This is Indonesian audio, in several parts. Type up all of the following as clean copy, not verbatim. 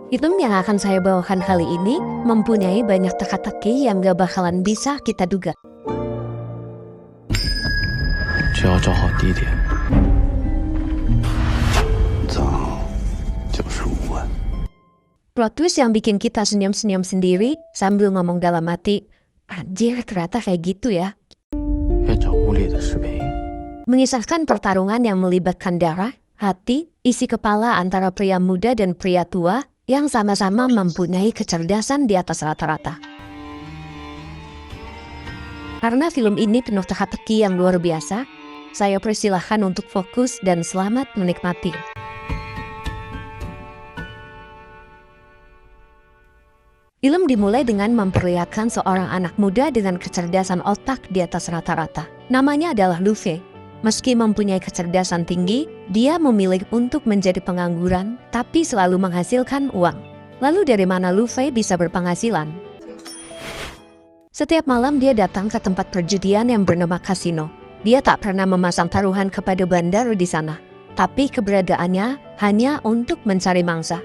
Item yang akan saya bawakan kali ini mempunyai banyak teka-teki yang gak bakalan bisa kita duga. 只要找好地点，早就是无问。 Plot twist yang bikin kita senyum-senyum sendiri sambil ngomong dalam hati, anjir ternyata kayak gitu ya. 越找屋里的视频， Mengisahkan pertarungan yang melibatkan darah, hati, isi kepala antara pria muda dan pria tua yang sama-sama mempunyai kecerdasan di atas rata-rata. Karena film ini penuh teka-teki yang luar biasa, saya persilahkan untuk fokus dan selamat menikmati. Film dimulai dengan memperlihatkan seorang anak muda dengan kecerdasan otak di atas rata-rata. Namanya adalah Luffy. Meski mempunyai kecerdasan tinggi, dia memilih untuk menjadi pengangguran, tapi selalu menghasilkan uang. Lalu dari mana Luffy bisa berpenghasilan? Setiap malam dia datang ke tempat perjudian yang bernama kasino. Dia tak pernah memasang taruhan kepada bandar di sana, tapi keberadaannya hanya untuk mencari mangsa.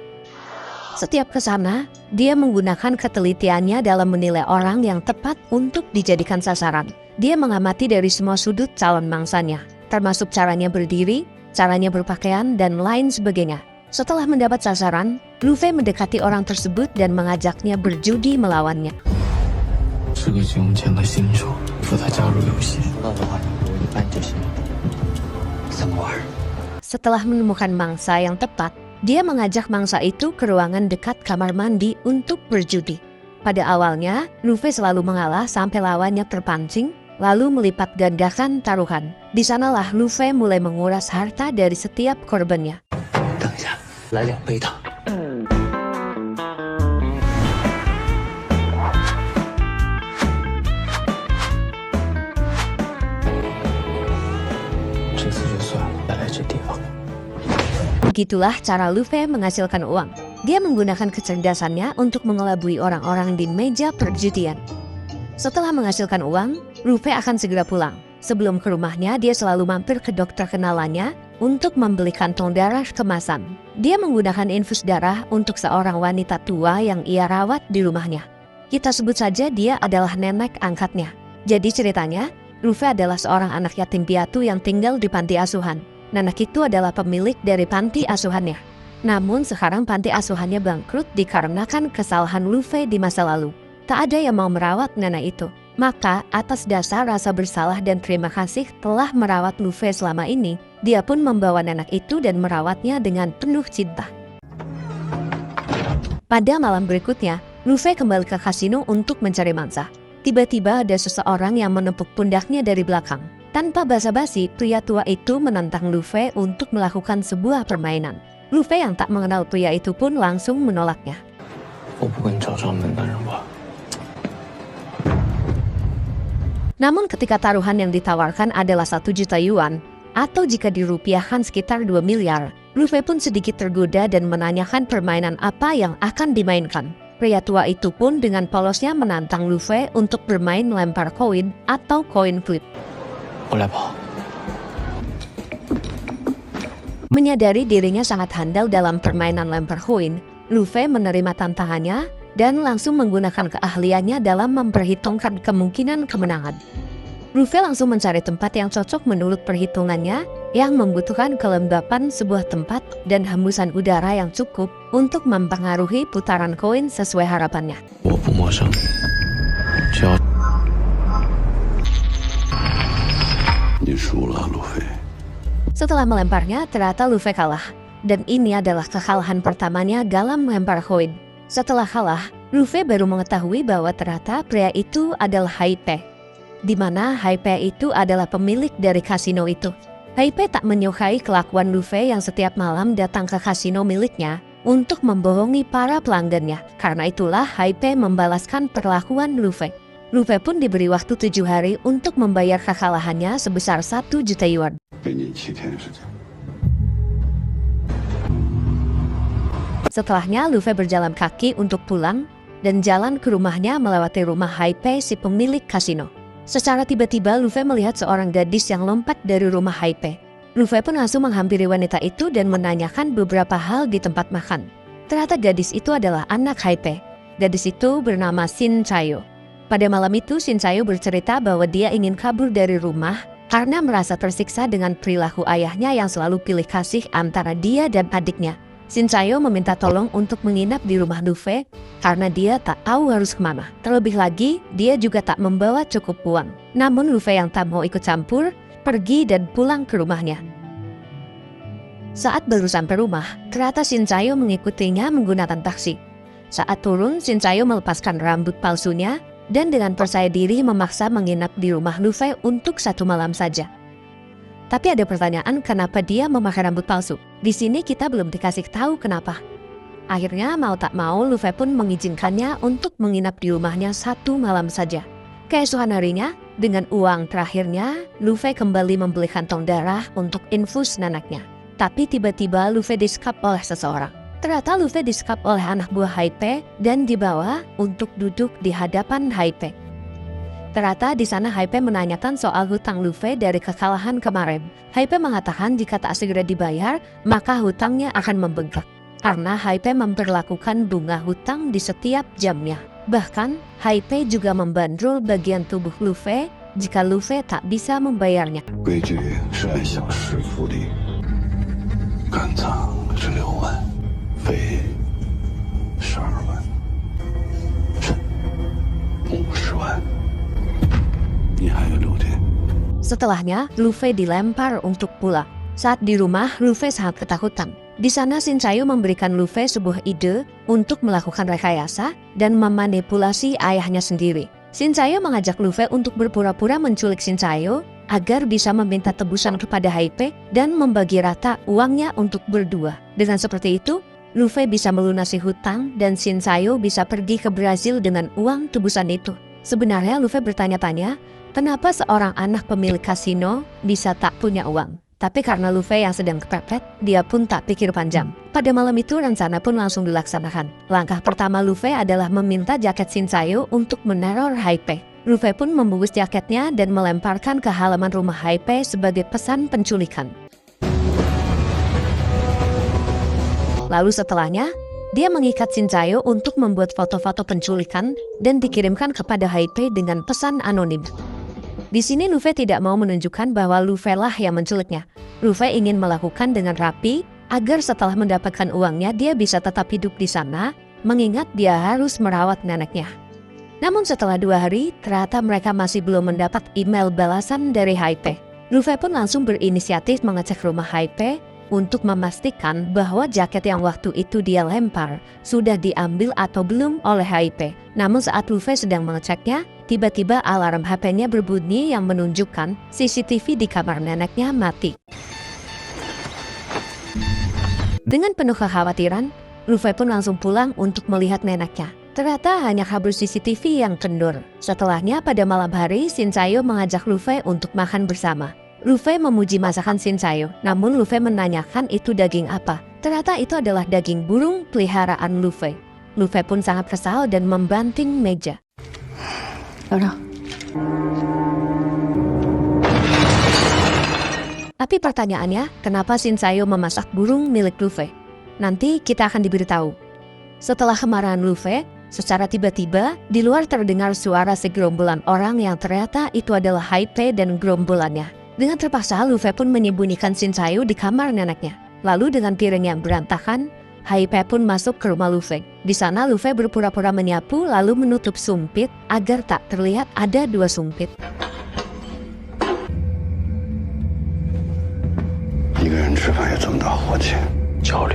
Setiap ke sana, dia menggunakan ketelitiannya dalam menilai orang yang tepat untuk dijadikan sasaran. Dia mengamati dari semua sudut calon mangsanya, termasuk caranya berdiri, caranya berpakaian, dan lain sebagainya. Setelah mendapat sasaran, Luffy mendekati orang tersebut dan mengajaknya berjudi melawannya. 是个金融圈的新手，说他加入游戏，说到的话我一般就行。怎么玩？ Setelah menemukan mangsa yang tepat, dia mengajak mangsa itu ke ruangan dekat kamar mandi untuk berjudi. Pada awalnya, Luffy selalu mengalah sampai lawannya terpancing, lalu melipat gandakan taruhan. Di sanalah Luffy mulai menguras harta dari setiap korbannya. 等一下，来2杯汤。 这次就算了，再来这地方。 Begitulah cara Luffy menghasilkan uang. Dia menggunakan kecerdasannya untuk mengelabui orang-orang di meja perjudian. Setelah menghasilkan uang, Luffy akan segera pulang. Sebelum ke rumahnya, dia selalu mampir ke dokter kenalannya untuk membeli kantong darah kemasan. Dia menggunakan infus darah untuk seorang wanita tua yang ia rawat di rumahnya. Kita sebut saja dia adalah nenek angkatnya. Jadi ceritanya, Luffy adalah seorang anak yatim piatu yang tinggal di panti asuhan. Nenek itu adalah pemilik dari panti asuhannya. Namun sekarang panti asuhannya bangkrut dikarenakan kesalahan Luffy di masa lalu. Tak ada yang mau merawat nenek itu. Maka atas dasar rasa bersalah dan terima kasih telah merawat Luffy selama ini, dia pun membawa nenek itu dan merawatnya dengan penuh cinta. Pada malam berikutnya, Luffy kembali ke kasino untuk mencari mangsa. Tiba-tiba ada seseorang yang menepuk pundaknya dari belakang. Tanpa basa-basi, pria tua itu menantang Luffy untuk melakukan sebuah permainan. Luffy yang tak mengenal pria itu pun langsung menolaknya. 我不跟你找上门的人玩。 Namun ketika taruhan yang ditawarkan adalah 1 juta yuan, atau jika dirupiahkan sekitar 2 miliar, Luffy pun sedikit tergoda dan menanyakan permainan apa yang akan dimainkan. Pria tua itu pun dengan polosnya menantang Luffy untuk bermain lempar koin atau coin flip. 我来跑。 Menyadari dirinya sangat handal dalam permainan lempar koin, Luffy menerima tantangannya dan langsung menggunakan keahliannya dalam memperhitungkan kemungkinan kemenangan. Luffy langsung mencari tempat yang cocok menurut perhitungannya yang membutuhkan kelembapan sebuah tempat dan hembusan udara yang cukup untuk mempengaruhi putaran koin sesuai harapannya. 我不陌生，只要 你输了，路飞。 Setelah melemparnya, ternyata Luffy kalah. Dan ini adalah kekalahan pertamanya dalam melempar koin. Setelah kalah, Luffy baru mengetahui bahwa ternyata pria itu adalah Hype. Di mana Hype itu adalah pemilik dari kasino itu. Hype tak menyukai kelakuan Luffy yang setiap malam datang ke kasino miliknya untuk membohongi para pelanggannya. Karena itulah Hype membalaskan perlakuan Luffy. Luffy pun diberi waktu 7 hari untuk membayar kekalahannya sebesar 1 juta yuan. 给你7天时间。 Setelahnya Luffy berjalan kaki untuk pulang dan jalan ke rumahnya melewati rumah Hype si pemilik kasino. Secara tiba-tiba Luffy melihat seorang gadis yang lompat dari rumah Hype. Luffy pun langsung menghampiri wanita itu dan menanyakan beberapa hal di tempat makan. Ternyata gadis itu adalah anak Haipe. Gadis itu bernama Shin Chayo. Pada malam itu Shin Chayo bercerita bahwa dia ingin kabur dari rumah karena merasa tersiksa dengan perilaku ayahnya yang selalu pilih kasih antara dia dan adiknya. Shin Chayo meminta tolong untuk menginap di rumah Luffy karena dia tak tahu harus kemana. Terlebih lagi, dia juga tak membawa cukup uang. Namun Luffy yang tak mau ikut campur, pergi dan pulang ke rumahnya. Saat baru sampai rumah, ternyata Shin Chayo mengikutinya menggunakan taksi. Saat turun, Shin Chayo melepaskan rambut palsunya dan dengan percaya diri memaksa menginap di rumah Luffy untuk 1 malam saja. Tapi ada pertanyaan kenapa dia memakai rambut palsu. Di sini kita belum dikasih tahu kenapa. Akhirnya mau tak mau Luffy pun mengizinkannya untuk menginap di rumahnya 1 malam saja. Keesokan harinya, dengan uang terakhirnya, Luffy kembali membeli kantong darah untuk infus neneknya. Tapi tiba-tiba Luffy disekap oleh seseorang. Ternyata Luffy disekap oleh anak buah Haipe dan dibawa untuk duduk di hadapan Haipe. Ternyata di sana Haipe menanyakan soal hutang Luffy dari kekalahan kemarin. Haipe mengatakan jika tak segera dibayar, maka hutangnya akan membengkak. Karena Haipe memperlakukan bunga hutang di setiap jamnya. Bahkan, Haipe juga membandrol bagian tubuh Luffy jika Luffy tak bisa membayarnya. 规矩是按小时复利，肝脏是6万，肺12万，肾50万，你还有6天。 Setelahnya, Luffy dilempar untuk pulang. Saat di rumah, Luffy sangat ketakutan. Di sana Shin Chayo memberikan Luffy sebuah ide untuk melakukan rekayasa dan memanipulasi ayahnya sendiri. Shin Chayo mengajak Luffy untuk berpura-pura menculik Shin Chayo agar bisa meminta tebusan kepada Haipe dan membagi rata uangnya untuk berdua. Dengan seperti itu, Luffy bisa melunasi hutang dan Shin Chayo bisa pergi ke Brazil dengan uang tebusan itu. Sebenarnya Luffy bertanya-tanya, kenapa seorang anak pemilik kasino bisa tak punya uang? Tapi karena Luffy yang sedang kepepet, dia pun tak pikir panjang. Pada malam itu rencana pun langsung dilaksanakan. Langkah pertama Luffy adalah meminta jaket Shin Chayo untuk meneror Haipe. Luffy pun membungkus jaketnya dan melemparkan ke halaman rumah Haipe sebagai pesan penculikan. Lalu setelahnya, dia mengikat Shin Chayo untuk membuat foto-foto penculikan dan dikirimkan kepada Haipe dengan pesan anonim. Di sini Luffy tidak mau menunjukkan bahwa Luffy lah yang menculiknya. Luffy ingin melakukan dengan rapi agar setelah mendapatkan uangnya dia bisa tetap hidup di sana, mengingat dia harus merawat neneknya. Namun setelah 2 hari, ternyata mereka masih belum mendapat email balasan dari Haipe. Luffy pun langsung berinisiatif mengecek rumah Haipe untuk memastikan bahwa jaket yang waktu itu dia lempar sudah diambil atau belum oleh Haipe. Namun saat Luffy sedang mengeceknya, tiba-tiba alarm HP-nya berbunyi yang menunjukkan CCTV di kamar neneknya mati. Dengan penuh kekhawatiran, Luffy pun langsung pulang untuk melihat neneknya. Ternyata hanya kabel CCTV yang kendor. Setelahnya pada malam hari, Shin Chayo mengajak Luffy untuk makan bersama. Luffy memuji masakan Shin Chayo, namun Luffy menanyakan itu daging apa. Ternyata itu adalah daging burung peliharaan Luffy. Luffy pun sangat kesal dan membanting meja. Tapi pertanyaannya, kenapa Shin Chayo memasak burung milik Luffy? Nanti kita akan diberitahu. Setelah kemarahan Luffy, secara tiba-tiba di luar terdengar suara segerombolan orang yang ternyata itu adalah Haipe dan gerombolannya. Dengan terpaksa Luffy pun menyembunyikan Shin Chayo di kamar neneknya. Lalu dengan piring yang berantakan, Haipe pun masuk ke rumah Luffy. Di sana Luffy berpura-pura menyapu lalu menutup sumpit agar tak terlihat ada 2 sumpit. 一个人吃饭要这么大火气，焦虑。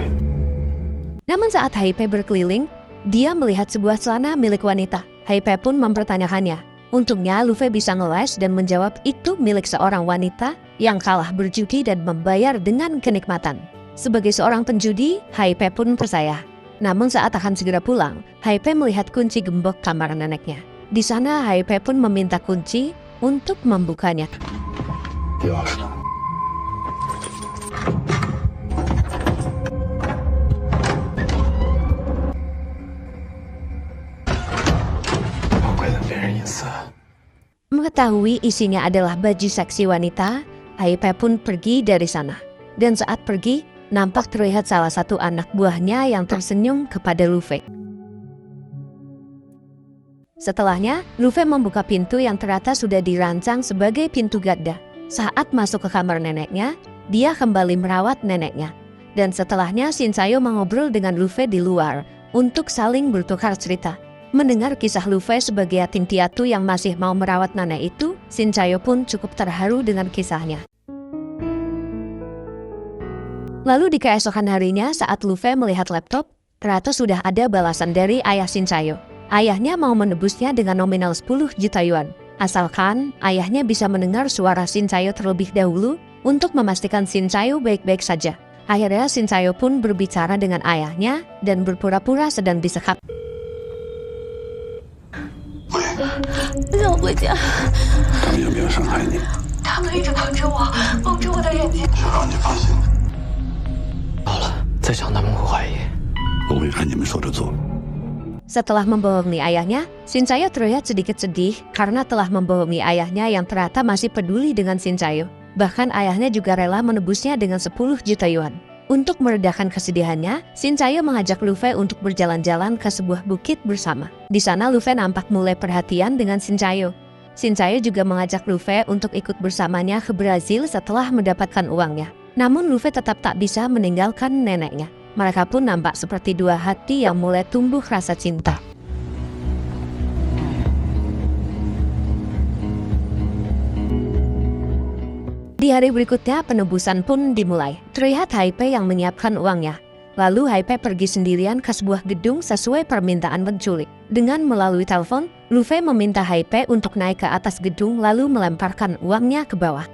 Namun saat Haipe berkeliling, dia melihat sebuah celana milik wanita. Haipe pun mempertanyakannya. Untungnya Luffy bisa ngeles dan menjawab itu milik seorang wanita yang kalah berjudi dan membayar dengan kenikmatan. Sebagai seorang penjudi, Haipe pun percaya. Namun saat akan segera pulang, Haipe melihat kunci gembok kamar neneknya. Di sana Haipe pun meminta kunci untuk membukanya. 钥匙呢？宝贵的别人隐私。 Mengetahui isinya adalah baju seksi wanita, Haipe pun pergi dari sana. Dan saat pergi, nampak terlihat salah satu anak buahnya yang tersenyum kepada Luffy. Setelahnya, Luffy membuka pintu yang ternyata sudah dirancang sebagai pintu gada. Saat masuk ke kamar neneknya, dia kembali merawat neneknya. Dan setelahnya Shinsayo mengobrol dengan Luffy di luar untuk saling bertukar cerita. Mendengar kisah Luffy sebagai yatim piatu yang masih mau merawat nenek itu, Shinsayo pun cukup terharu dengan kisahnya. Lalu di keesokan harinya saat Luffy melihat laptop, ternyata sudah ada balasan dari ayah Shinsayo. Ayahnya mau menebusnya dengan nominal 10 juta yuan. Asalkan ayahnya bisa mendengar suara Shinsayo terlebih dahulu untuk memastikan Shinsayo baik-baik saja. Akhirnya Shinsayo pun berbicara dengan ayahnya dan berpura-pura sedang disekap. 让我回家。他们有没有伤害你？他们一直捧着我，蒙着我的眼睛。是让你放心的，好了，再这样他们会怀疑。我会按你们说的做。 Setelah membohongi ayahnya, Shinsayo terlihat sedikit sedih karena telah membohongi ayahnya yang ternyata masih peduli dengan Shinsayo. Bahkan ayahnya juga rela menebusnya dengan 10 juta yuan. Untuk meredakan kesedihannya, Shinsayo mengajak Luffy untuk berjalan-jalan ke sebuah bukit bersama. Di sana Luffy nampak mulai perhatian dengan Shinsayo. Shinsayo juga mengajak Luffy untuk ikut bersamanya ke Brazil setelah mendapatkan uangnya. Namun Luffy tetap tak bisa meninggalkan neneknya. Mereka pun nampak seperti dua hati yang mulai tumbuh rasa cinta. Di hari berikutnya penebusan pun dimulai. Terlihat Hype yang menyiapkan uangnya. Lalu Hype pergi sendirian ke sebuah gedung sesuai permintaan penculik. Dengan melalui telepon, Luffy meminta Hype untuk naik ke atas gedung lalu melemparkan uangnya ke bawah.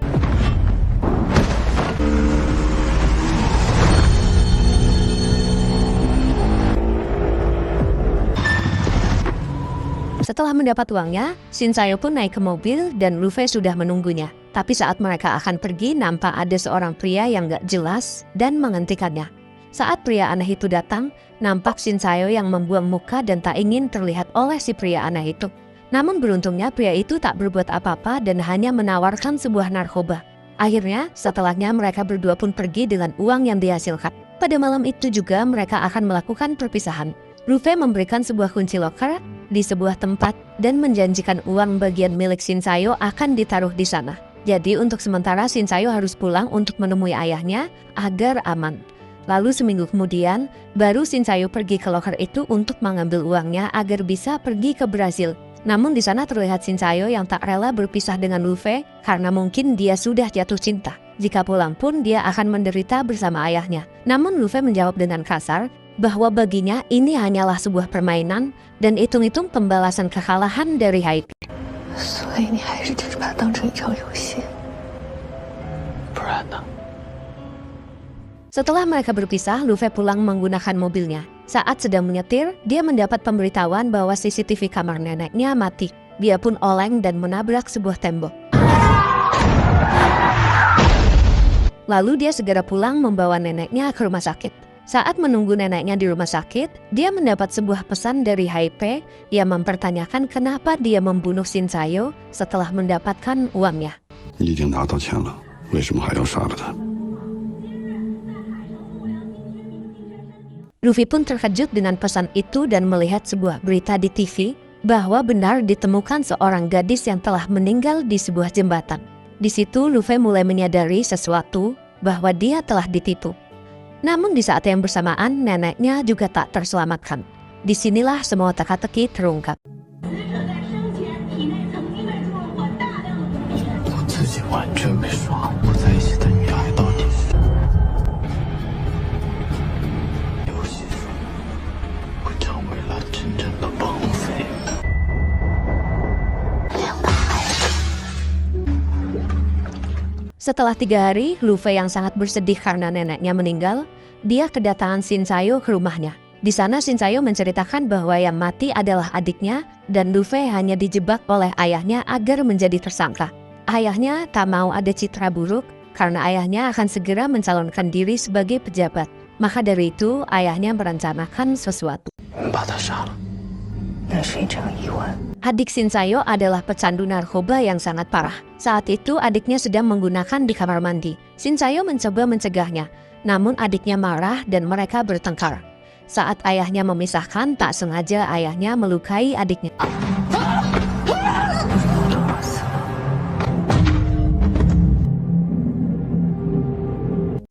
Setelah mendapat uangnya, Shinsayo pun naik ke mobil dan Luffy sudah menunggunya. Tapi saat mereka akan pergi, nampak ada seorang pria yang gak jelas dan menghentikannya. Saat pria aneh itu datang, nampak Shinsayo yang membuang muka dan tak ingin terlihat oleh si pria aneh itu. Namun beruntungnya pria itu tak berbuat apa-apa dan hanya menawarkan sebuah narkoba. Akhirnya, setelahnya mereka berdua pun pergi dengan uang yang dihasilkan. Pada malam itu juga mereka akan melakukan perpisahan. Luffy memberikan sebuah kunci loker di sebuah tempat dan menjanjikan uang bagian milik Shinsayo akan ditaruh di sana. Jadi untuk sementara Shinsayo harus pulang untuk menemui ayahnya agar aman. Lalu seminggu kemudian, baru Shinsayo pergi ke loker itu untuk mengambil uangnya agar bisa pergi ke Brazil. Namun di sana terlihat Shinsayo yang tak rela berpisah dengan Luffy karena mungkin dia sudah jatuh cinta. Jika pulang pun dia akan menderita bersama ayahnya. Namun Luffy menjawab dengan kasar bahwa baginya ini hanyalah sebuah permainan dan hitung-hitung pembalasan kekalahan dari Hype. 所以你还是只是把它当成一场游戏。不然呢？ Setelah mereka berpisah, Luffy pulang menggunakan mobilnya. Saat sedang menyetir, dia mendapat pemberitahuan bahwa CCTV kamar neneknya mati. Dia pun oleng dan menabrak sebuah tembok. Lalu dia segera pulang membawa neneknya ke rumah sakit. Saat menunggu neneknya di rumah sakit, dia mendapat sebuah pesan dari Hype yang mempertanyakan kenapa dia membunuh Shinsayo setelah mendapatkan uangnya. 你已经拿到钱了，为什么还要杀了他？ Luffy pun terkejut dengan pesan itu dan melihat sebuah berita di TV bahwa benar ditemukan seorang gadis yang telah meninggal di sebuah jembatan. Di situ Luffy mulai menyadari sesuatu bahwa dia telah ditipu. Namun di saat yang bersamaan neneknya juga tak terselamatkan. Disinilah semua teka-teki terungkap. 我自己完全被耍了，我在一起的女孩到底是游戏中，我成为了真正的绑匪。 Setelah 3 hari, Luffy yang sangat bersedih karena neneknya meninggal, dia kedatangan Shinsayo ke rumahnya. Di sana Shinsayo menceritakan bahwa yang mati adalah adiknya dan Luffy hanya dijebak oleh ayahnya agar menjadi tersangka. Ayahnya tak mau ada citra buruk karena ayahnya akan segera mencalonkan diri sebagai pejabat. Maka dari itu, ayahnya merencanakan sesuatu. 把他杀了。 那是一场意外。 Adik Shinsayo adalah pecandu narkoba yang sangat parah. Saat itu adiknya sedang menggunakan di kamar mandi. Shinsayo mencoba mencegahnya. Namun adiknya marah dan mereka bertengkar. Saat ayahnya memisahkan, tak sengaja ayahnya melukai adiknya.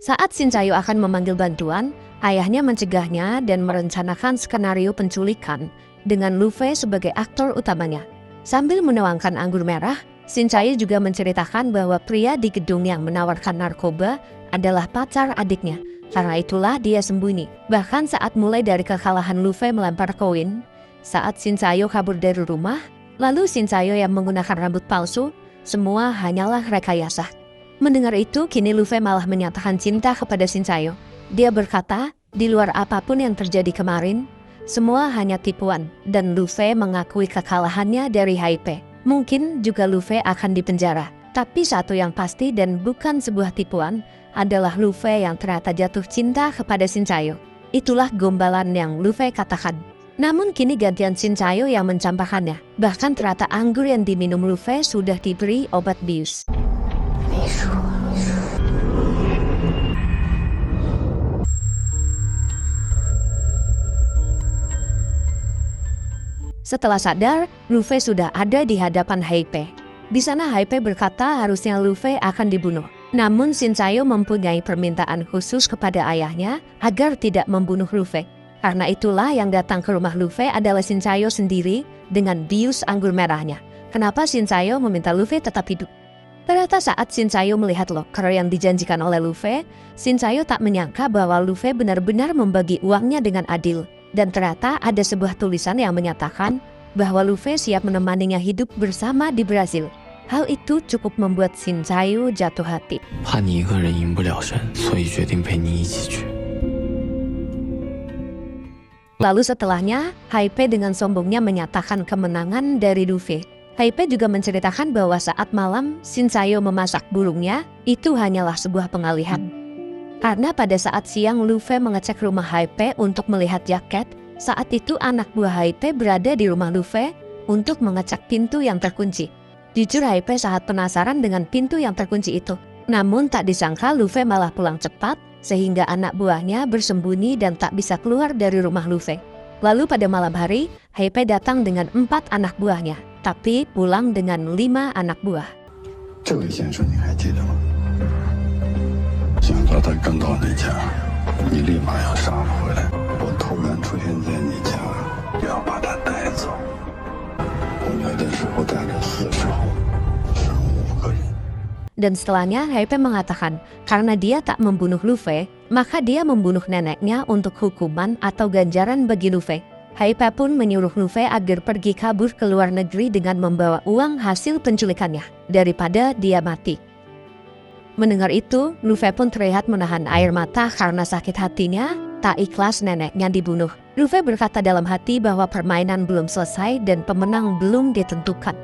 Saat Shin Chae-yo akan memanggil bantuan, ayahnya mencegahnya dan merencanakan skenario penculikan dengan Lu Fei sebagai aktor utamanya. Sambil menuangkan anggur merah, Shin Chae-yo juga menceritakan bahwa pria di gedung yang menawarkan narkoba adalah pacar adiknya. Karena itulah dia sembunyi. Bahkan saat mulai dari kekalahan Lu Fei melempar koin, saat Shin Chae-yo kabur dari rumah, lalu Shin Chae-yo yang menggunakan rambut palsu, semua hanyalah rekayasa. Mendengar itu, kini Lu Fei malah menyatakan cinta kepada Shin Chae-yo. Dia berkata, di luar apapun yang terjadi kemarin, semua hanya tipuan, dan Lu Fei mengakui kekalahannya dari HP. Mungkin juga Lu Fei akan dipenjara. Tapi satu yang pasti dan bukan sebuah tipuan, adalah Lu Fei yang ternyata jatuh cinta kepada Shin Chae-yo. Itulah gombalan yang Lu Fei katakan. Namun kini gantian Shin Chae-yo yang mencampakkannya. Bahkan ternyata anggur yang diminum Lu Fei sudah diberi obat bius. 没说。 Setelah sadar, Lu Fei sudah ada di hadapan Hai Pei. Di sana Hai Pei berkata harusnya Lu Fei akan dibunuh. Namun Shin Chae-yo mempunyai permintaan khusus kepada ayahnya agar tidak membunuh Lu Fei. Karena itulah yang datang ke rumah Lu Fei adalah Shin Chae-yo sendiri dengan bius anggur merahnya. Kenapa Shin Chae-yo meminta Lu Fei tetap hidup? Ternyata saat Shin Chae-yo melihat loker yang dijanjikan oleh Lu Fei, Shin Chae-yo tak menyangka bahwa Lu Fei benar-benar membagi uangnya dengan adil. Dan ternyata ada sebuah tulisan yang menyatakan bahwa Lu Fei siap menemaninya hidup bersama di Brasil. Hal itu cukup membuat Shin Chae-yo jatuh hati. 怕你一个人赢不了胜，所以决定陪你一起去。 Lalu setelahnya, Hai Pei dengan sombongnya menyatakan kemenangan dari Lu Fei. Hai Pei juga menceritakan bahwa saat malam Shin Chae-yo memasak burungnya, itu hanyalah sebuah pengalihan. Karena pada saat siang Lu Fei mengecek rumah Hai Pei untuk melihat jaket, saat itu anak buah Hai Pei berada di rumah Lu Fei untuk mengecek pintu yang terkunci. Jujur Hai Pei sangat penasaran dengan pintu yang terkunci itu. Namun tak disangka Lu Fei malah pulang cepat, sehingga anak buahnya bersembunyi dan tak bisa keluar dari rumah Lu Fei. Lalu pada malam hari, Hai Pei datang dengan 4 anak buahnya, tapi pulang dengan 5 anak buah. 这位先生你还记得吗？想和他跟到你家，你立马要杀他回来。我突然出现在你家，要把他带走。我来的时候带着40号，剩5个人。 Dan setelahnya Hai Pei mengatakan karena dia tak membunuh Lu Fei, maka dia membunuh neneknya untuk hukuman atau ganjaran bagi Lu Fei. Hai Pei pun menyuruh Lu Fei agar pergi kabur ke luar negeri dengan membawa uang hasil penculikannya, daripada dia mati. Mendengar itu, Lu Fei pun terlihat menahan air mata karena sakit hatinya, tak ikhlas neneknya dibunuh. Lu Fei berkata dalam hati bahwa permainan belum selesai dan pemenang belum ditentukan.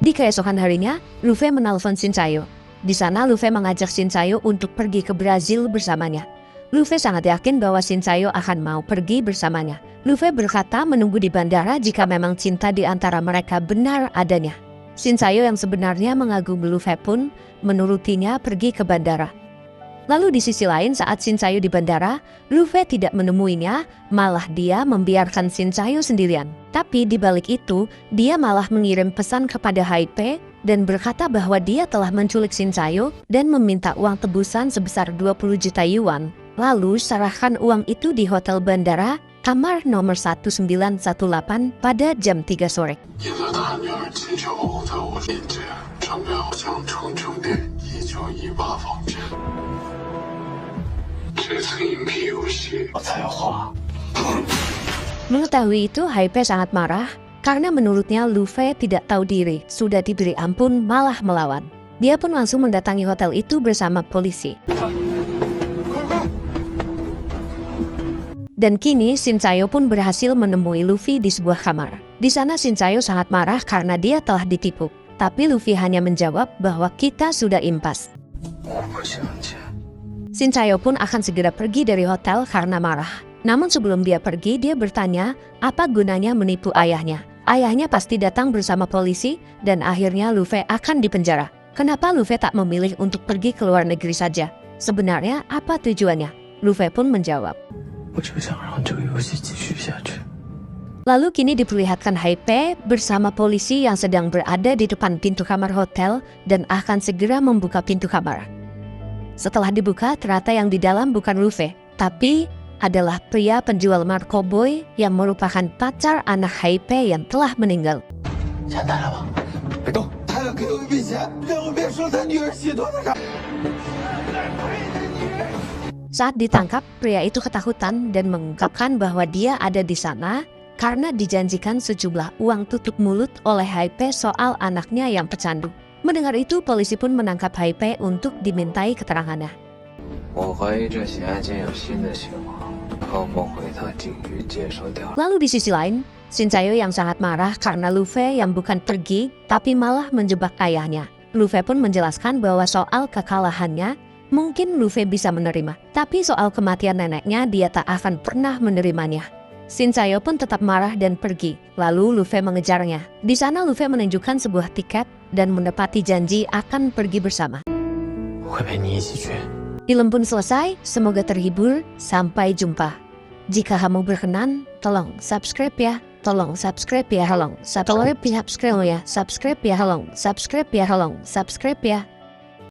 Di keesokan harinya, Lu Fei menelpon Shin Chae-yo. Di sana Lu Fei mengajak Shin Chae-yo untuk pergi ke Brasil bersamanya. Lu Fei sangat yakin bahwa Shin Chae-yo akan mau pergi bersamanya. Lu Fei berkata menunggu di bandara jika memang cinta di antara mereka benar adanya. Shin Chae-yo yang sebenarnya mengagumi Lu Fei pun menurutinya pergi ke bandara. Lalu di sisi lain saat Shin Chae-yo di bandara, Lu Fei tidak menemuinya, malah dia membiarkan Shin Chae-yo sendirian. Tapi di balik itu, dia malah mengirim pesan kepada Hai Pei dan berkata bahwa dia telah menculik Shin Chae-yo dan meminta uang tebusan sebesar 20 juta yuan. Lalu serahkan uang itu di hotel bandara, kamar nomor 1918 pada jam 3 sore. 因为他女儿金秀红在我面前正要将城中店1918房间，这次隐蔽游戏我才花。 Mengetahui itu, Hai Pei sangat marah karena menurutnya Lu Fei tidak tahu diri, sudah diberi ampun malah melawan. Dia pun langsung mendatangi hotel itu bersama polisi. Dan kini Shin Chae-yo pun berhasil menemui Luffy di sebuah kamar. Di sana Shin Chae-yo sangat marah karena dia telah ditipu. Tapi Luffy hanya menjawab bahwa kita sudah impas. Shin Chae-yo pun akan segera pergi dari hotel karena marah. Namun sebelum dia pergi, dia bertanya apa gunanya menipu ayahnya. Ayahnya pasti datang bersama polisi dan akhirnya Luffy akan dipenjara. Kenapa Luffy tak memilih untuk pergi ke luar negeri saja? Sebenarnya apa tujuannya? Luffy pun menjawab. 我只想让这个游戏继续下去。 Lalu kini diperlihatkan Haipe bersama polisi yang sedang berada di depan pintu kamar hotel dan akan segera membuka pintu kamar. Setelah dibuka, ternyata yang di dalam bukan Luffy, tapi adalah pria penjual Markoboy yang merupakan pacar anak Haipe yang telah meninggal. 钱带了吗？别动！他要给我一笔钱，让我别说他女儿洗脱的卡。 Saat ditangkap, pria itu ketakutan dan mengungkapkan bahwa dia ada di sana karena dijanjikan sejumlah uang tutup mulut oleh Haipe soal anaknya yang pecandu. Mendengar itu, polisi pun menangkap Haipe untuk dimintai keterangannya. 我怀疑这起案件有新的情况，可莫回他警局接受调查。 Lalu di sisi lain, Shinzayo yang sangat marah karena Luffy yang bukan pergi tapi malah menjebak ayahnya. Luffy pun menjelaskan bahwa soal kekalahannya mungkin Luffy bisa menerima, tapi soal kematian neneknya dia tak akan pernah menerimanya. Shinzayo pun tetap marah dan pergi, lalu Luffy mengejarnya. Di sana Luffy menunjukkan sebuah tiket dan menepati janji akan pergi bersama. 我会陪你一起去。 Film pun selesai, semoga terhibur, sampai jumpa. Jika kamu berkenan, tolong subscribe ya. Tolong subscribe ya, tolong subscribe ya, subscribe ya, tolong subscribe ya, tolong subscribe ya.